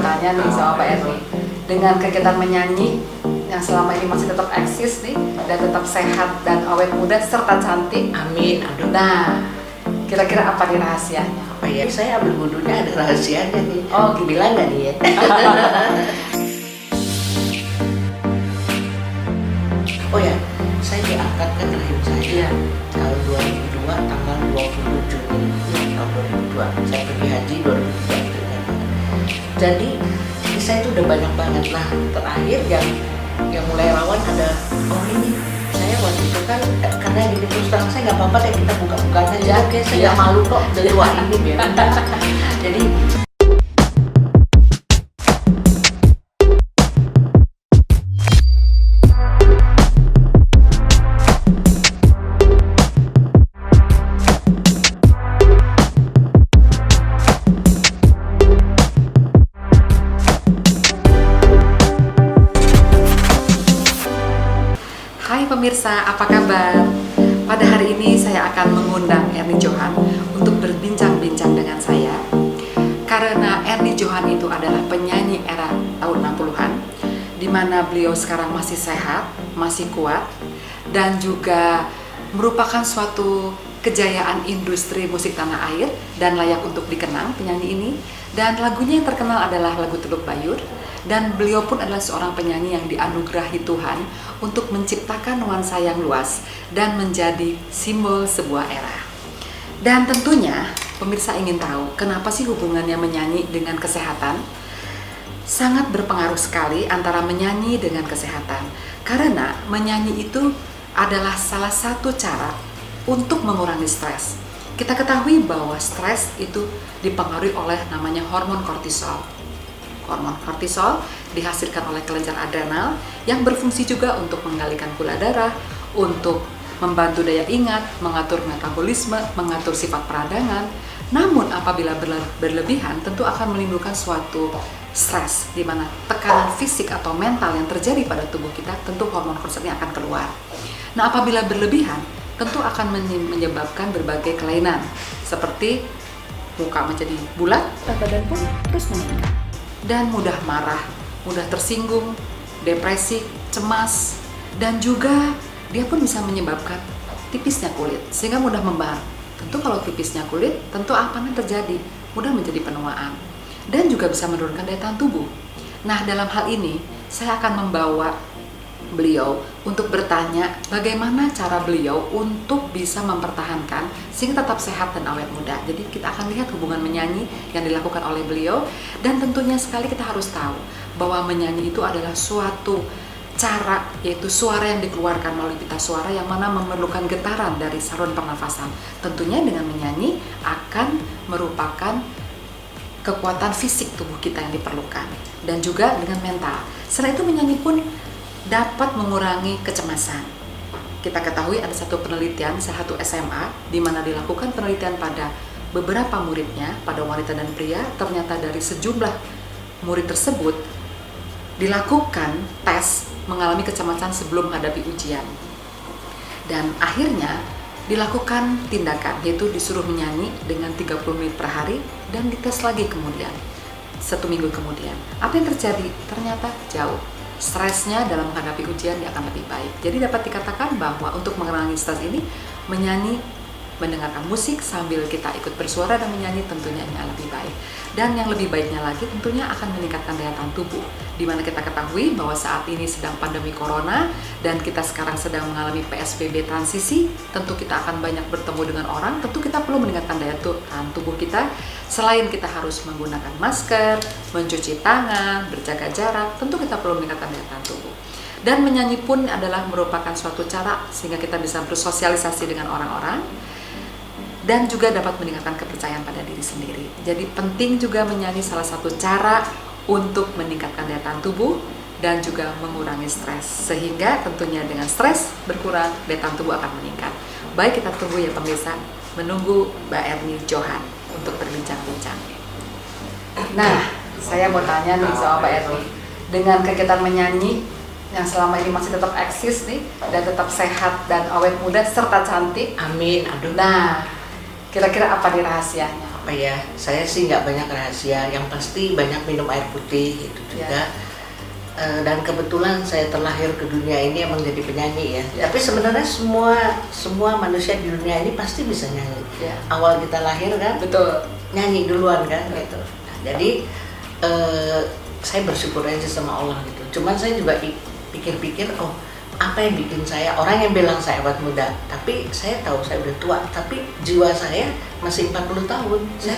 tanya nih sama Pak Erni, dengan kegiatan menyanyi yang selama ini masih tetap eksis nih dan tetap sehat dan awet muda serta cantik. Amin. Aduh. Nah, kira-kira apa nih rahasianya? Apa ya? Saya ambil wudhunya ada rahasianya nih. Oh, bilang nggak nih ya? Oh ya, saya diangkat kan rahim saya. Iya. Tahun 2002 tanggal 20 Juni tahun 2002. Saya pergi haji 2003. Jadi saya itu udah banyak banget. Nah, terakhir yang mulai rawan ada ini. Saya waktu itu kan karena gini terus terang saya nggak apa-apa deh kita buka-bukaan aja. Iya, Oke, saya iya. nggak malu kok dari wah ini biar. Jadi Hai pemirsa, apa kabar? Pada hari ini saya akan mengundang Erni Johan untuk berbincang-bincang dengan saya. Karena Erni Johan itu adalah penyanyi era tahun 60-an, di mana beliau sekarang masih sehat, masih kuat, dan juga merupakan suatu kejayaan industri musik tanah air dan layak untuk dikenang penyanyi ini. Dan lagunya yang terkenal adalah lagu Teluk Bayur. Dan beliau pun adalah seorang penyanyi yang dianugerahi Tuhan untuk menciptakan nuansa yang luas dan menjadi simbol sebuah era. Dan tentunya pemirsa ingin tahu kenapa sih hubungannya menyanyi dengan kesehatan? Sangat berpengaruh sekali antara menyanyi dengan kesehatan. Karena menyanyi itu adalah salah satu cara untuk mengurangi stres. Kita ketahui bahwa stres itu dipengaruhi oleh namanya hormon kortisol. Hormon kortisol dihasilkan oleh kelenjar adrenal yang berfungsi juga untuk mengalirkan gula darah, untuk membantu daya ingat, mengatur metabolisme, mengatur sifat peradangan. Namun apabila berlebihan tentu akan menimbulkan suatu stres, di mana tekanan fisik atau mental yang terjadi pada tubuh kita, tentu hormon kortisol ini akan keluar. Nah, apabila berlebihan tentu akan menyebabkan berbagai kelainan seperti muka menjadi bulat dan badan pun terus meningkat. Dan mudah marah, mudah tersinggung, depresi, cemas, dan juga dia pun bisa menyebabkan tipisnya kulit sehingga mudah membara. Tentu kalau tipisnya kulit, tentu apa yang terjadi? Mudah menjadi penuaan dan juga bisa menurunkan daya tahan tubuh. Nah, dalam hal ini saya akan membawa beliau untuk bertanya bagaimana cara beliau untuk bisa mempertahankan sehingga tetap sehat dan awet muda. Jadi kita akan lihat hubungan menyanyi yang dilakukan oleh beliau, dan tentunya sekali kita harus tahu bahwa menyanyi itu adalah suatu cara, yaitu suara yang dikeluarkan melalui pita suara yang mana memerlukan getaran dari saluran pernafasan. Tentunya dengan menyanyi akan merupakan kekuatan fisik tubuh kita yang diperlukan dan juga dengan mental. Setelah itu menyanyi pun dapat mengurangi kecemasan. Kita ketahui ada satu penelitian satu SMA di mana dilakukan penelitian pada beberapa muridnya, pada wanita dan pria. Ternyata dari sejumlah murid tersebut dilakukan tes mengalami kecemasan sebelum menghadapi ujian. Dan akhirnya dilakukan tindakan, yaitu disuruh menyanyi dengan 30 menit per hari dan dites lagi kemudian 1 minggu kemudian. Apa yang terjadi? Ternyata jauh. Stresnya dalam menghadapi ujian dia akan lebih baik. Jadi dapat dikatakan bahwa untuk mengurangi stres ini, menyanyi, mendengarkan musik sambil kita ikut bersuara dan menyanyi tentunya ini lebih baik. Dan yang lebih baiknya lagi tentunya akan meningkatkan daya tahan tubuh. Di mana kita ketahui bahwa saat ini sedang pandemi corona dan kita sekarang sedang mengalami PSBB transisi, tentu kita akan banyak bertemu dengan orang, tentu kita perlu meningkatkan daya tahan tubuh kita. Selain kita harus menggunakan masker, mencuci tangan, berjaga jarak, tentu kita perlu meningkatkan daya tahan tubuh. Dan menyanyi pun adalah merupakan suatu cara sehingga kita bisa bersosialisasi dengan orang-orang dan juga dapat meningkatkan kepercayaan pada diri sendiri. Jadi penting juga menyanyi salah satu cara untuk meningkatkan daya tahan tubuh dan juga mengurangi stres. Sehingga tentunya dengan stres berkurang, daya tahan tubuh akan meningkat. Baik, kita tunggu ya pemirsa, menunggu Mbak Erni Johan untuk berbincang-bincang. Nah, saya mau tanya nih sama Mbak Erni, dengan kegiatan menyanyi yang selama ini masih tetap eksis nih dan tetap sehat dan awet muda serta cantik. amin. Aduh. Nah, Kira-kira apa nih rahasianya? Apa ya, saya sih nggak banyak rahasia, yang pasti banyak minum air putih itu juga. Dan kebetulan saya terlahir ke dunia ini emang jadi penyanyi ya. Tapi sebenarnya semua manusia di dunia ini pasti bisa nyanyi. Awal kita lahir kan, Betul. nyanyi duluan kan, gitu. Nah, jadi saya bersyukur aja sama Allah gitu. Cuman saya juga pikir-pikir, apa yang bikin saya, orang yang bilang saya awet muda, tapi saya tahu saya udah tua, tapi jiwa saya masih 40 tahun. Saya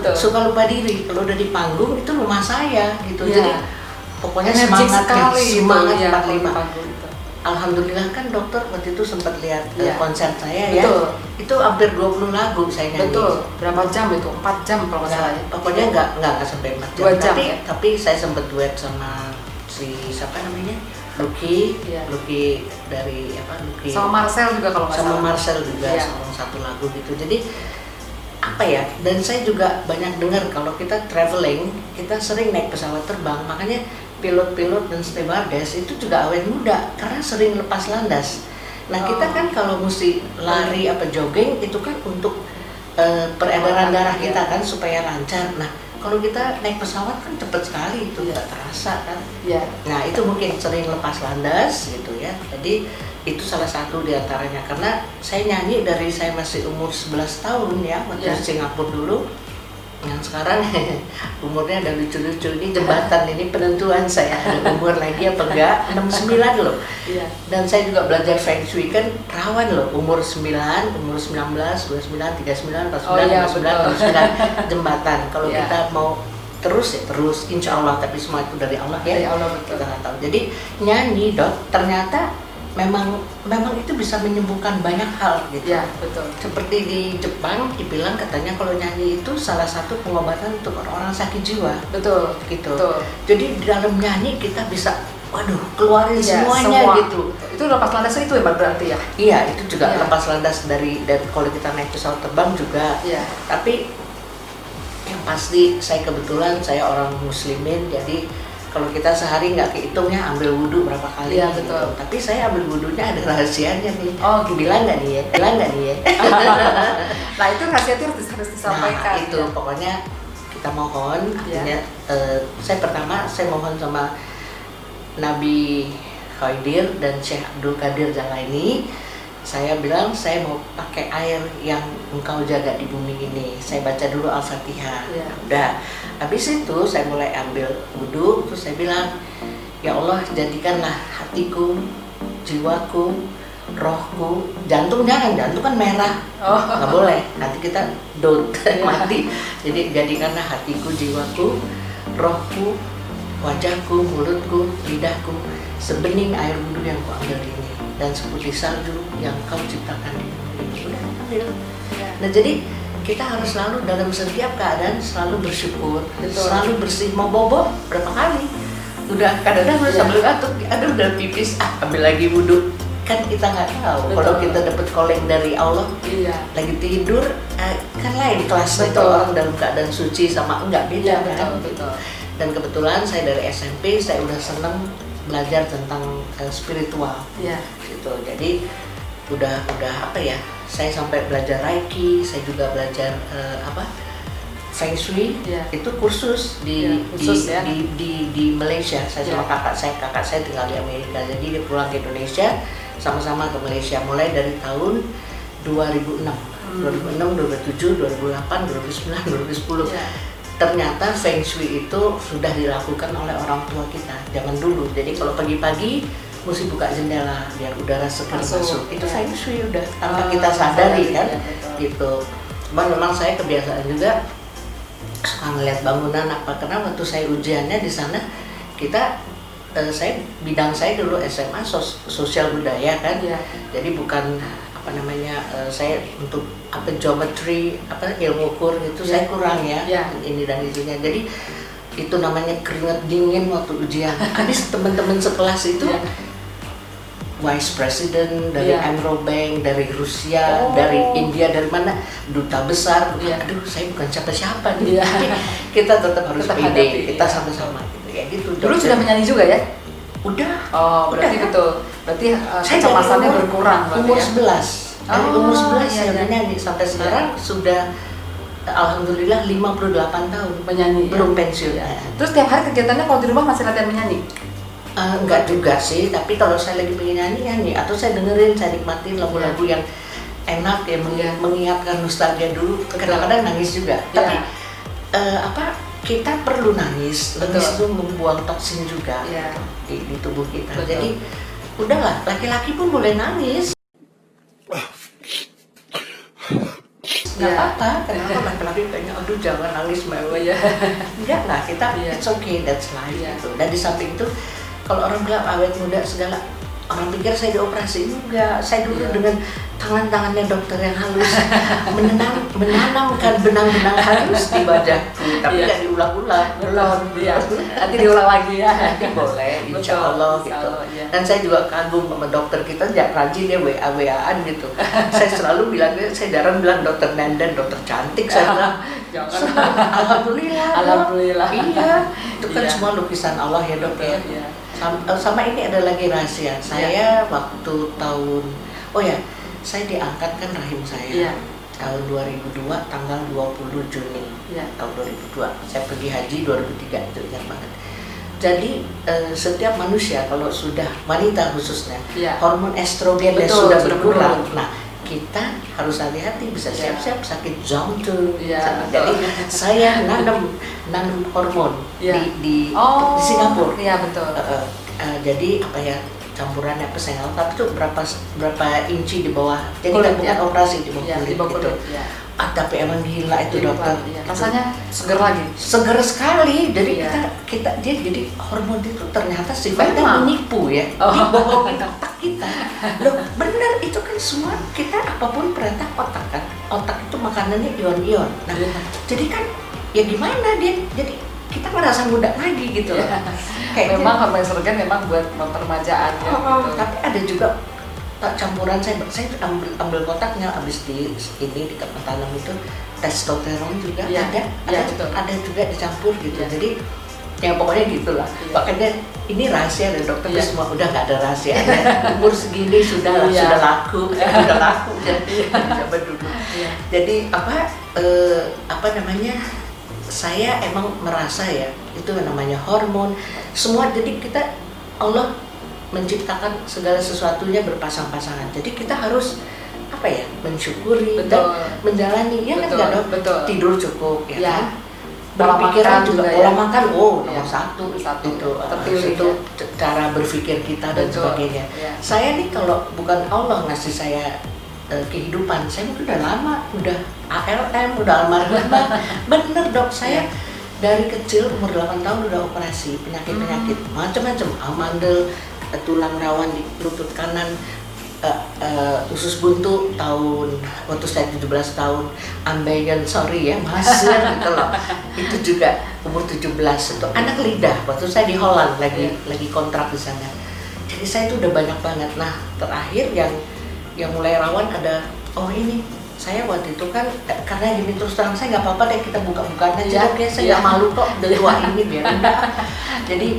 tuh suka lupa diri, kalau udah di panggung itu rumah saya gitu. Jadi pokoknya semangat ya, 45. Alhamdulillah kan dokter waktu itu sempat lihat konser saya ya. Itu hampir 20 lagu saya nyanyi. Betul. Berapa jam itu? 4 jam kalau nggak salah ya. Pokoknya nggak sampai 4 jam. 2 jam tapi saya sempat duet sama si siapa namanya? Lucky dari Lucky. Sama Marcel juga kalau nggak salah. Sama Marcel juga sama satu lagu gitu. Jadi apa ya? Dan saya juga banyak dengar kalau kita traveling, kita sering naik pesawat terbang, makanya pilot-pilot dan stewardess itu juga awet muda karena sering lepas landas. Nah kita kan kalau mesti lari apa jogging itu kan untuk peredaran darah kita kan supaya lancar. Nah kalau kita naik pesawat kan cepet sekali itu nggak terasa kan. Nah itu mungkin sering lepas landas gitu ya. Jadi itu salah satu diantaranya, karena saya nyanyi dari saya masih umur 11 tahun ya waktu di Singapura dulu. Yang sekarang umurnya ada lucu-lucu, ini jembatan ini penentuan saya ada umur lagi apa enggak, 69 loh. Dan saya juga belajar Feng Shui kan rawan loh, umur 9, umur 19, 29, 39, 49, 59 jembatan. Kalau kita mau terus ya terus, insya Allah, tapi semua itu dari Allah ya. Dari Allah, betul. Kita nggak tahu. Jadi nyanyi Dok, ternyata memang itu bisa menyembuhkan banyak hal gitu. Betul. Seperti di Jepang dibilang katanya kalau nyanyi itu salah satu pengobatan untuk orang-orang sakit jiwa. Betul. Gitu. Betul. Jadi di dalam nyanyi kita bisa keluarin semuanya gitu. Itu lepas landas itu ya berarti ya? Iya, itu juga lepas landas dari kalau kita naik pesawat terbang juga. Tapi yang pasti saya kebetulan saya orang muslimin, jadi kalau kita sehari nggak kehitungnya ambil wudhu berapa kali betul. Gitu. Tapi saya ambil wudhunya ada rahasianya nih. Gitu. Bilang nggak nih ya? Nah itu rahasia itu harus disampaikan. Nah itu pokoknya kita mohon. Saya mohon sama Nabi Khidir dan Syekh Abdul Qadir Jalaini. Saya bilang saya mau pakai air yang engkau jaga di bumi ini. Saya baca dulu Al-Fatihah. Udah. Habis itu saya mulai ambil wudhu, terus saya bilang, ya Allah jadikanlah hatiku, jiwaku, rohku, jantung jangan, jantung kan merah, nggak boleh, nanti kita mati. Jadi jadikanlah hatiku, jiwaku, rohku, wajahku, mulutku, lidahku, sebening air wudhu yang ku ambil ini, dan seputih salju yang kau ciptakan di bumi ini. Udah ambil. Nah jadi kita harus selalu dalam setiap keadaan selalu bersyukur, selalu bersih. Mau bobo berapa kali? Udah kadang-kadang udah sambil ngantuk, aduh udah pipis, ambil lagi wudhu. Kan kita nggak tahu kalau kita dapat calling dari Allah, lagi tidur, kan lain kelas itu orang dalam keadaan suci sama enggak beda kan. Dan kebetulan saya dari SMP saya udah seneng belajar tentang spiritual, gitu. Jadi udah apa ya? Saya sampai belajar Reiki, saya juga belajar Feng Shui. Itu kursus di Malaysia. Saya sama kakak saya tinggal di Amerika, jadi dia pulang ke Indonesia, sama-sama ke Malaysia mulai dari tahun 2006, 2007, 2008, 2009, 2010. Ternyata Feng Shui itu sudah dilakukan oleh orang tua kita zaman dulu. Jadi kalau pagi-pagi mesti buka jendela biar udara segar masuk. Itu Feng Shui udah tanpa kita sadari kan, gitu. Cuman memang saya kebiasaan juga suka ngeliat bangunan apa, karena waktu saya ujiannya di sana bidang saya dulu SMA sosial budaya kan, jadi bukan saya untuk geometri ilmu ukur gitu saya kurang ya, ini dan itunya. Jadi itu namanya keringat dingin waktu ujian. Habis teman-teman sekelas itu Vice President dari Emerald Bank, dari Rusia, dari India, dari mana, duta besar. Aduh, saya bukan siapa-siapa nih. Tapi kita tetap harus pede, kita sama-sama gitu ya gitu. Dulu sudah menyanyi juga ya? Udah. Berarti kan? betul. Berarti saya kecemasannya berkurang umur ya? 11 Dari umur 11 iya, saya udah iya. nyanyi sampai sekarang sudah alhamdulillah 58 tahun Menyanyi, belum ya. pensiun. Terus tiap hari kegiatannya kalau di rumah masih latihan menyanyi? Enggak juga sih, tapi kalau saya lagi pengen nyanyi atau saya dengerin, saya nikmatin lagu-lagu yang enak ya, mengingatkan nostalgia dulu. Kadang-kadang nangis juga, tapi kita perlu nangis. Nangis itu membuang toksin juga di tubuh kita. Betul. Jadi udahlah, laki-laki pun boleh nangis. Nggak apa-apa, kenapa laki-laki kayaknya aduh jangan nangis mewah. Enggak lah, kita it's okay, that's life gitu. Dan di samping itu kalau orang bilang awet muda segala, orang pikir saya dioperasi. Enggak, saya dulu dengan tangan-tangannya dokter yang halus menanamkan benang-benang halus di wajahku, tapi nggak diulang-ulang. Belum, nanti diulang lagi ya. Nanti boleh, insya Allah gitu. Dan saya juga kagum sama dokter kita, rajin ya WA-WAan gitu. Saya selalu bilang, saya jarang bilang dokter Nenden, dokter cantik, saya bilang alhamdulillah. Iya, itu kan semua lukisan Allah ya dok ya. Sama ini ada lagi rahasia. Saya waktu tahun, saya diangkat kan rahim saya tahun 2002 tanggal 20 Juni tahun 2002. Saya pergi haji 2003, itu ingat banget. Jadi setiap manusia kalau sudah wanita khususnya hormon estrogennya sudah berkurang. Nah, kita harus hati-hati, bisa siap-siap sakit jantung. Jadi saya nanam hormon di Singapura. Iya betul. Jadi campurannya apa saya nggak tahu, tapi itu berapa inci di bawah. Jadi kan bukan operasi di bawah kulit gitu. Tapi emang gila itu dokter. Rasanya seger lagi. Seger sekali. Jadi dia jadi hormon itu ternyata sifatnya menipu ya. Dibohongin otak kita. Loh bener, itu kan semua kita apapun perintah otak kan. Otak itu makanannya ion-ion. Nah, jadi kan ya gimana dia jadi kita merasa muda lagi gitu loh. Kayak memang hormon estrogen memang buat peremajaan ya. Tapi ada juga campuran saya ambil kotaknya, habis di tanam itu testosteron juga ada juga dicampur gitu. Jadi ya pokoknya gitulah. Makanya ini rahasia dari dokter, semua udah nggak ada rahasianya. Umur segini sudah laku, udah laku zaman dulu. Jadi apa namanya? Saya emang merasa ya itu namanya hormon semua. Jadi kita Allah menciptakan segala sesuatunya berpasang-pasangan. Jadi kita harus mensyukuri dan menjalani kan nggak dok? Tidur cukup kan? Berpikiran juga, pola makan nomor satu itu cara berpikir kita dan sebagainya. Saya nih kalau bukan Allah ngasih saya kehidupan, saya udah lama, udah ALM, udah almarhumah. Bener dok, saya dari kecil umur 8 tahun udah operasi penyakit macam-macam, amandel, tulang rawan di lutut kanan, usus buntu waktu saya 17 tahun, ambeien masih gitu loh. Itu juga umur 17 itu anak lidah waktu saya di Holland lagi kontrak di sana. Jadi saya itu udah banyak banget. Nah terakhir yang mulai rawan ada ini saya waktu itu kan karena gini terus terang saya nggak apa-apa deh kita buka-bukaan aja dok ya, saya nggak malu kok dari tua ini biar enggak. Jadi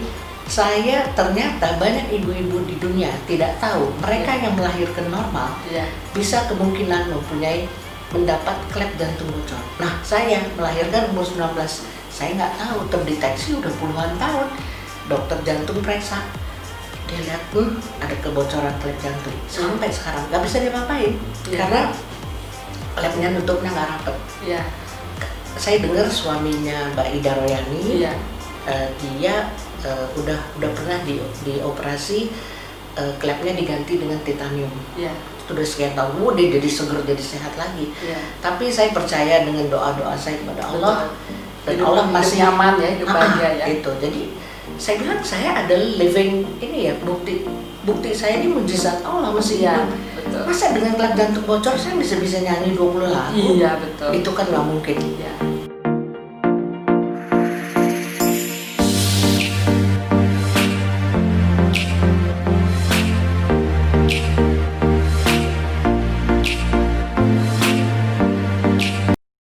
saya ternyata banyak ibu-ibu di dunia tidak tahu mereka yang melahirkan normal bisa kemungkinan mendapat klep jantung bocor. Nah saya melahirkan umur 19, saya nggak tahu, terdeteksi udah puluhan tahun. Dokter jantung periksa, dia lihat ada kebocoran klep jantung. Sampai sekarang nggak bisa diapa-apain karena klepnya nutupnya nggak rapet. Saya dengar suaminya Mbak Ida Royani, dia udah pernah dioperasi, klepnya diganti dengan titanium. Sudah sekian tahun, dia jadi seger, jadi sehat lagi. Tapi saya percaya dengan doa-doa saya kepada Allah, dan Allah masih nyaman ya, hidup bahagia ya. Gitu. Jadi saya bilang saya adalah living ini ya, bukti saya ini mujizat Allah masih hidup. Masa dengan klep jantung bocor saya bisa nyanyi 20 lagu? Iya betul. Itu kan nggak mungkin.